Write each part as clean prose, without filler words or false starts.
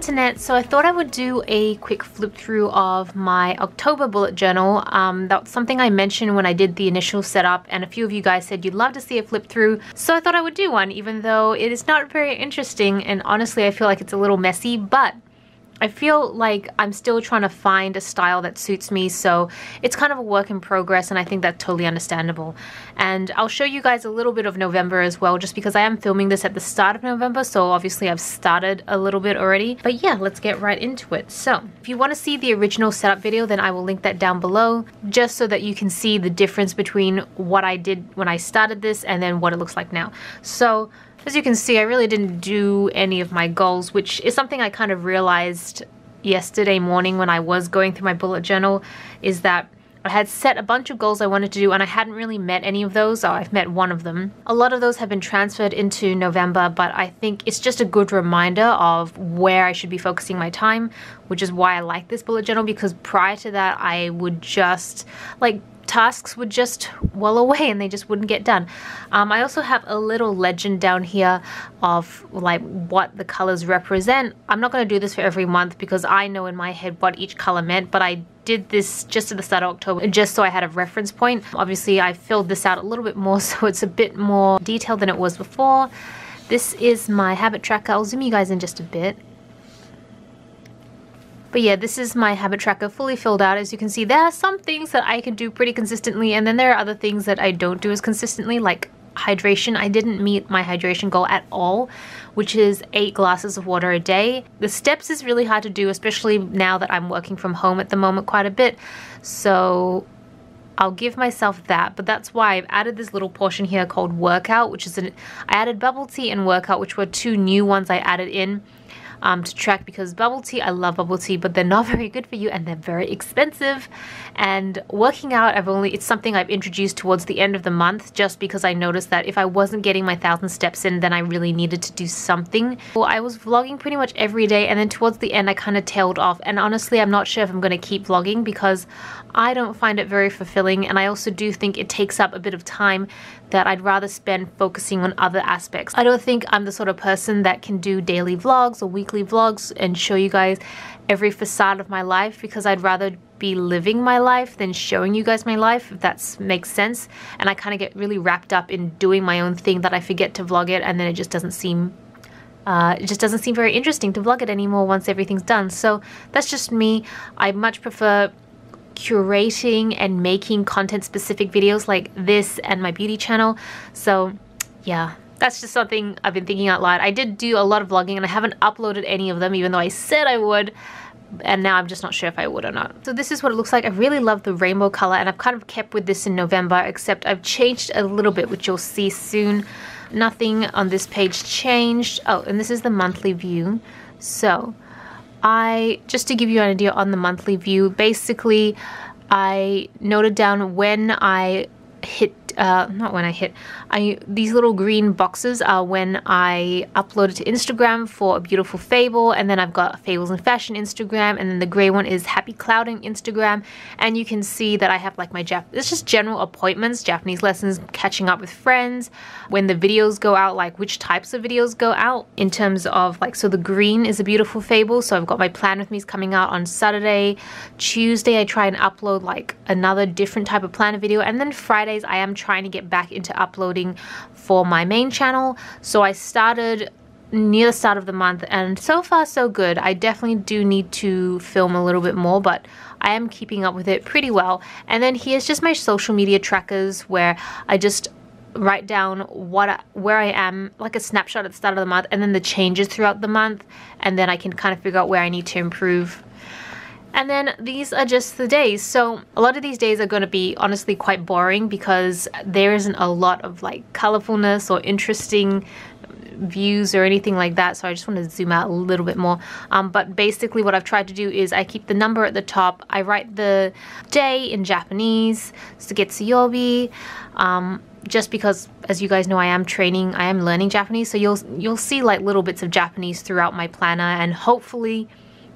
internet, so I thought I would do a quick flip through of my October bullet journal. That's something I mentioned when I did the initial setup, and a few of you guys said you'd love to see a flip through, so I thought I would do one, even though it is not very interesting, and honestly I feel like it's a little messy, but I feel like I'm still trying to find a style that suits me, so it's kind of a work in progress, and I think that's totally understandable. And I'll show you guys a little bit of November as well, just because I am filming this at the start of November, so obviously I've started a little bit already. But yeah, let's get right into it. So if you want to see the original setup video, then I will link that down below, just so that you can see the difference between what I did when I started this and then what it looks like now. So as you can see, I really didn't do any of my goals, which is something I kind of realized yesterday morning when I was going through my bullet journal, is that I had set a bunch of goals I wanted to do and I hadn't really met any of those. Oh, I've met one of them. A lot of those have been transferred into November, but I think it's just a good reminder of where I should be focusing my time, which is why I like this bullet journal, because prior to that I would just tasks would just well away and they just wouldn't get done. I also have a little legend down here of like what the colors represent. I'm not going to do this for every month because I know in my head what each color meant, but I did this just at the start of October just so I had a reference point. Obviously I filled this out a little bit more, so it's a bit more detailed than it was before. This is my habit tracker. I'll zoom you guys in just a bit. But yeah, this is my habit tracker fully filled out. As you can see, there are some things that I can do pretty consistently, and then there are other things that I don't do as consistently, like hydration. I didn't meet my hydration goal at all, which is 8 glasses of water a day. The steps is really hard to do, especially now that I'm working from home at the moment quite a bit. So I'll give myself that, but that's why I've added this little portion here called workout, which is I added bubble tea and workout, which were 2 new ones I added in to track, because bubble tea, I love bubble tea, but they're not very good for you and they're very expensive. And working out, it's something I've introduced towards the end of the month, just because I noticed that if I wasn't getting my 1,000 steps in, then I really needed to do something. Well, I was vlogging pretty much every day, and then towards the end I kind of tailed off, and honestly I'm not sure if I'm going to keep vlogging because I don't find it very fulfilling, and I also do think it takes up a bit of time that I'd rather spend focusing on other aspects. I don't think I'm the sort of person that can do daily vlogs or weekly vlogs and show you guys every facade of my life, because I'd rather be living my life than showing you guys my life, if that makes sense. And I kind of get really wrapped up in doing my own thing that I forget to vlog it, and then it just doesn't seem very interesting to vlog it anymore once everything's done. So that's just me. I much prefer curating and making content specific videos like this and my beauty channel. So yeah, that's just something I've been thinking out loud. I did do a lot of vlogging and I haven't uploaded any of them, even though I said I would, and now I'm just not sure if I would or not. So this is what it looks like. I really love the rainbow color, and I've kind of kept with this in November, except I've changed a little bit, which you'll see soon. Nothing on this page changed. Oh, and this is the monthly view. So just to give you an idea on the monthly view, basically I noted down when I hit, these little green boxes are when I uploaded to Instagram for a beautiful Fable, and then I've got Fables and Fashion Instagram, and then the gray one is Happy Clouding Instagram. And you can see that I have like my it's just general appointments, Japanese lessons, catching up with friends, when the videos go out, like which types of videos go out in terms of like, so the green is a beautiful Fable, so I've got my Plan With Me's coming out on Saturday. Tuesday I try and upload like another different type of planner video, and then Fridays I am trying to get back into uploading for my main channel. So I started near the start of the month, and so far so good. I definitely do need to film a little bit more, but I am keeping up with it pretty well. And then here's just my social media trackers, where I just write down where I am, like a snapshot at the start of the month, and then the changes throughout the month, and then I can kind of figure out where I need to improve. And then these are just the days. So a lot of these days are going to be honestly quite boring, because there isn't a lot of like colorfulness or interesting views or anything like that. So I just want to zoom out a little bit more. But basically what I've tried to do is I keep the number at the top. I write the day in Japanese, Sugetsuyobi, just because, as you guys know, I am learning Japanese. So you'll see like little bits of Japanese throughout my planner, and hopefully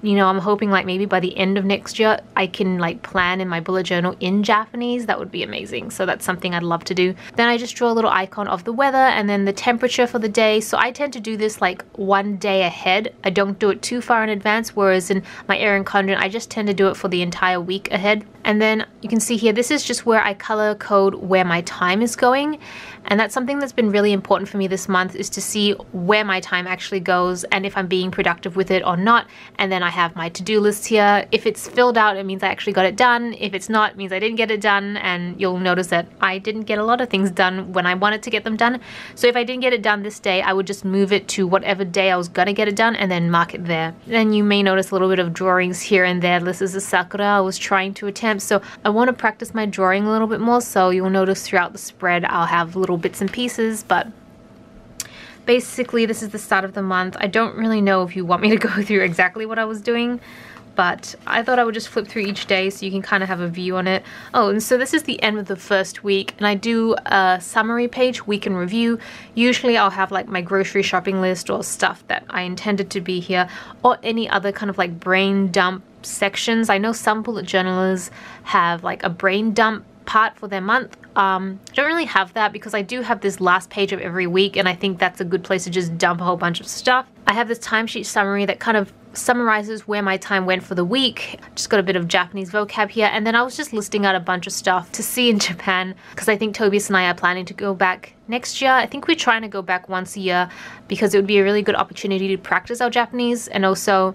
you know, I'm hoping like maybe by the end of next year I can like plan in my bullet journal in Japanese. That would be amazing. So that's something I'd love to do. Then I just draw a little icon of the weather and then the temperature for the day. So I tend to do this like one day ahead. I don't do it too far in advance, whereas in my Erin Condren I just tend to do it for the entire week ahead. And then you can see here, this is just where I color code where my time is going. And that's something that's been really important for me this month, is to see where my time actually goes and if I'm being productive with it or not. And then I have my to-do list here. If it's filled out, it means I actually got it done. If it's not, it means I didn't get it done. And you'll notice that I didn't get a lot of things done when I wanted to get them done. So if I didn't get it done this day, I would just move it to whatever day I was gonna get it done and then mark it there. Then you may notice a little bit of drawings here and there. This is a sakura I was trying to attempt. So I want to practice my drawing a little bit more. So you'll notice throughout the spread, I'll have little bits and pieces, but basically this is the start of the month. I don't really know if you want me to go through exactly what I was doing, but I thought I would just flip through each day so you can kind of have a view on it. Oh, and so this is the end of the first week, and I do a summary page, week in review. Usually I'll have like my grocery shopping list or stuff that I intended to be here, or any other kind of like brain dump sections. I know some bullet journalers have like a brain dump part for their month. I don't really have that because I do have this last page of every week, and I think that's a good place to just dump a whole bunch of stuff. I have this timesheet summary that kind of summarizes where my time went for the week. Just got a bit of Japanese vocab here, and then I was just listing out a bunch of stuff to see in Japan because I think Tobias and I are planning to go back next year. I think we're trying to go back once a year because it would be a really good opportunity to practice our Japanese, and also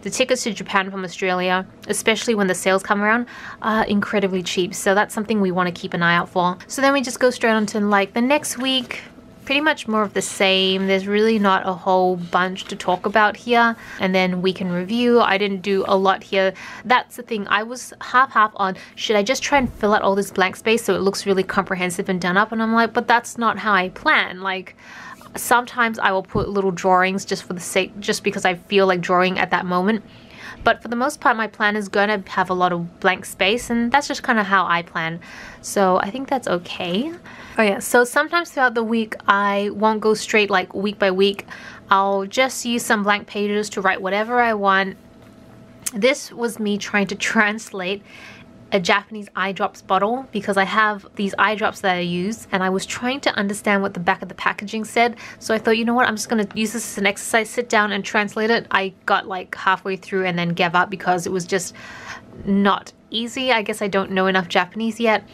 the tickets to Japan from Australia, especially when the sales come around, are incredibly cheap. So that's something we want to keep an eye out for. So then we just go straight on to like the next week. Pretty much more of the same. There's really not a whole bunch to talk about here. And then week in review. I didn't do a lot here. That's the thing. I was half on, should I just try and fill out all this blank space so it looks really comprehensive and done up? And I'm like, but that's not how I plan. Like, sometimes I will put little drawings just for the sake, just because I feel like drawing at that moment. But for the most part, my plan is going to have a lot of blank space, and that's just kind of how I plan. So I think that's okay. Oh yeah, so sometimes throughout the week, I won't go straight like week by week. I'll just use some blank pages to write whatever I want. This was me trying to translate a Japanese eye drops bottle because I have these eye drops that I use, and I was trying to understand what the back of the packaging said. So I thought, you know what, I'm just going to use this as an exercise, sit down and translate it. I got like halfway through and then gave up because it was just not easy. I guess I don't know enough Japanese yet.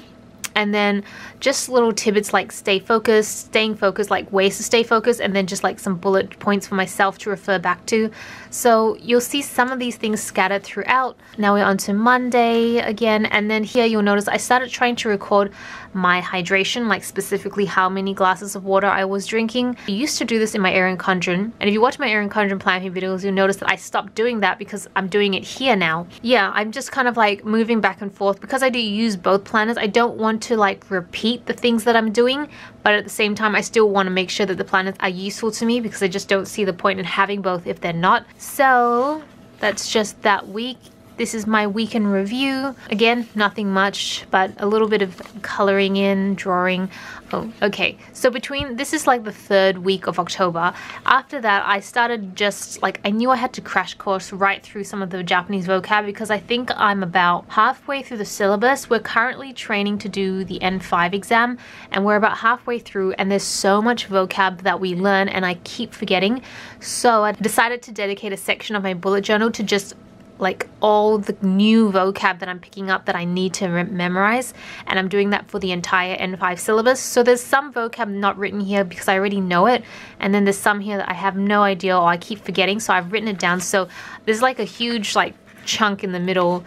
And then just little tidbits like stay focused, staying focused, like ways to stay focused, and then just like some bullet points for myself to refer back to. So you'll see some of these things scattered throughout. Now we're on to Monday again, and then here you'll notice I started trying to record my hydration, like specifically how many glasses of water I was drinking. I used to do this in my Erin Condren, and if you watch my Erin Condren planning videos, you'll notice that I stopped doing that because I'm doing it here now. Yeah, I'm just kind of like moving back and forth because I do use both planners. I don't want to like repeat the things that I'm doing, but at the same time I still want to make sure that the planners are useful to me because I just don't see the point in having both if they're not. So that's just that week. This is my week in review. Again, nothing much, but a little bit of coloring in, drawing. Oh, okay. So this is like the third week of October. After that, I started just like, I knew I had to crash course right through some of the Japanese vocab because I think I'm about halfway through the syllabus. We're currently training to do the N5 exam, and we're about halfway through, and there's so much vocab that we learn and I keep forgetting. So I decided to dedicate a section of my bullet journal to just like all the new vocab that I'm picking up that I need to memorize, and I'm doing that for the entire N5 syllabus. So there's some vocab not written here because I already know it, and then there's some here that I have no idea or I keep forgetting, so I've written it down. So there's like a huge like chunk in the middle,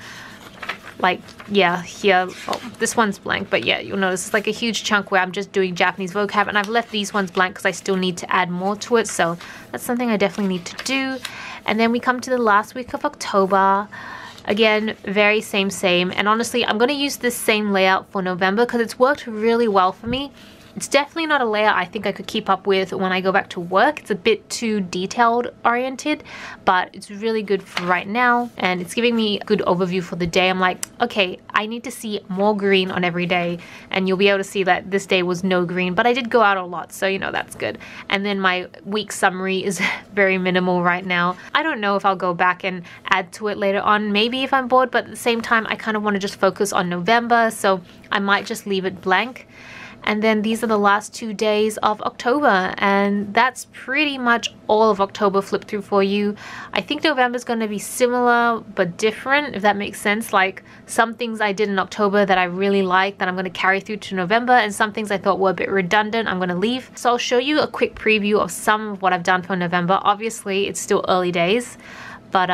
like yeah, here. Oh, this one's blank, but yeah, you'll notice it's like a huge chunk where I'm just doing Japanese vocab, and I've left these ones blank because I still need to add more to it. So that's something I definitely need to do. And then we come to the last week of October. Again, very same. And honestly, I'm going to use this same layout for November because it's worked really well for me. It's definitely not a layout I think I could keep up with when I go back to work. It's a bit too detailed oriented, but it's really good for right now, and it's giving me a good overview for the day. I'm like, okay, I need to see more green on every day, and you'll be able to see that this day was no green, but I did go out a lot, so you know, that's good. And then my week summary is very minimal right now. I don't know if I'll go back and add to it later on, maybe if I'm bored, but at the same time I kind of want to just focus on November, so I might just leave it blank. And then these are the last 2 days of October, and that's pretty much all of October flip through for you. I think November is going to be similar but different, if that makes sense. Like some things I did in October that I really like that I'm going to carry through to November, and some things I thought were a bit redundant I'm going to leave. So I'll show you a quick preview of some of what I've done for November. Obviously it's still early days, but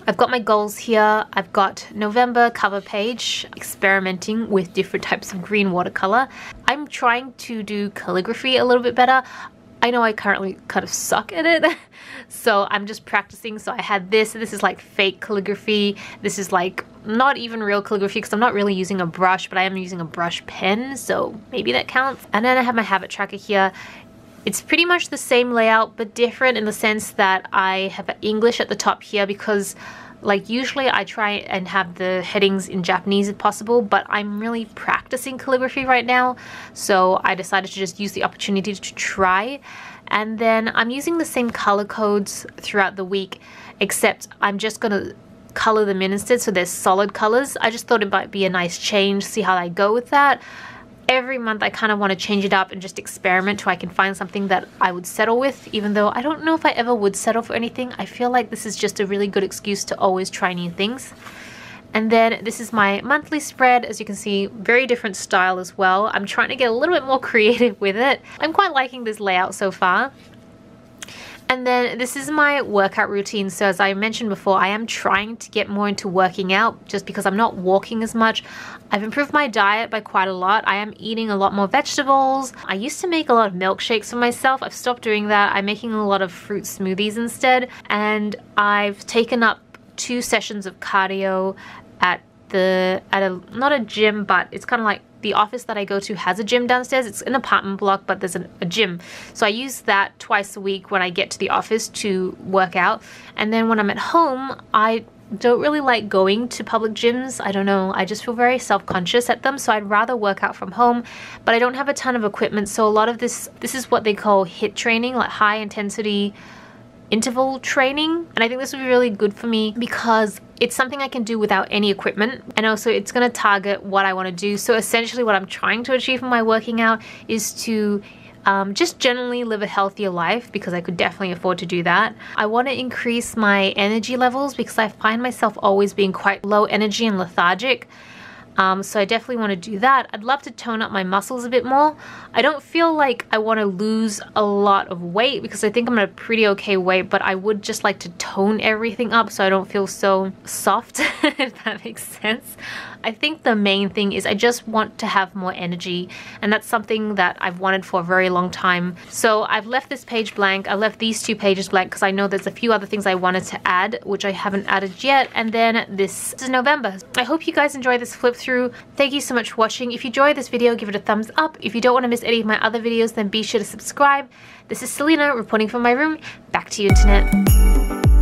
I've got my goals here. I've got November cover page, experimenting with different types of green watercolor. I'm trying to do calligraphy a little bit better. I know I currently kind of suck at it, so I'm just practicing. So I had this is like fake calligraphy. This is like not even real calligraphy because I'm not really using a brush, but I am using a brush pen, so maybe that counts. And then I have my habit tracker here. It's pretty much the same layout, but different in the sense that I have English at the top here because like usually I try and have the headings in Japanese if possible, but I'm really practicing calligraphy right now, so I decided to just use the opportunity to try. And then I'm using the same color codes throughout the week, except I'm just gonna color them in instead, so there's solid colors. I just thought it might be a nice change, see how I go with that. Every month I kind of want to change it up and just experiment till I can find something that I would settle with, even though I don't know if I ever would settle for anything. I feel like this is just a really good excuse to always try new things. And then this is my monthly spread. As you can see, very different style as well. I'm trying to get a little bit more creative with it. I'm quite liking this layout so far. And then this is my workout routine. So as I mentioned before, I am trying to get more into working out just because I'm not walking as much. I've improved my diet by quite a lot. I am eating a lot more vegetables. I used to make a lot of milkshakes for myself. I've stopped doing that. I'm making a lot of fruit smoothies instead. And I've taken up 2 sessions of cardio at not a gym, but it's kind of like the office that I go to has a gym downstairs. It's an apartment block, but there's a gym. So I use that twice a week when I get to the office to work out. And then when I'm at home, I don't really like going to public gyms. I don't know, I just feel very self-conscious at them, so I'd rather work out from home. But I don't have a ton of equipment, so a lot of this is what they call HIIT training, like high intensity interval training, and I think this would be really good for me because it's something I can do without any equipment, and also it's going to target what I want to do. So essentially what I'm trying to achieve in my working out is to just generally live a healthier life, because I could definitely afford to do that. I want to increase my energy levels because I find myself always being quite low energy and lethargic. So I definitely want to do that. I'd love to tone up my muscles a bit more. I don't feel like I want to lose a lot of weight because I think I'm at a pretty okay weight, but I would just like to tone everything up so I don't feel so soft, if that makes sense. I think the main thing is I just want to have more energy, and that's something that I've wanted for a very long time. So I've left this page blank. I left these 2 pages blank because I know there's a few other things I wanted to add, which I haven't added yet. And then this is November. I hope you guys enjoy this flip through. Thank you so much for watching. If you enjoyed this video, give it a thumbs up. If you don't want to miss any of my other videos, then be sure to subscribe. This is Celina reporting from my room. Back to you, internet.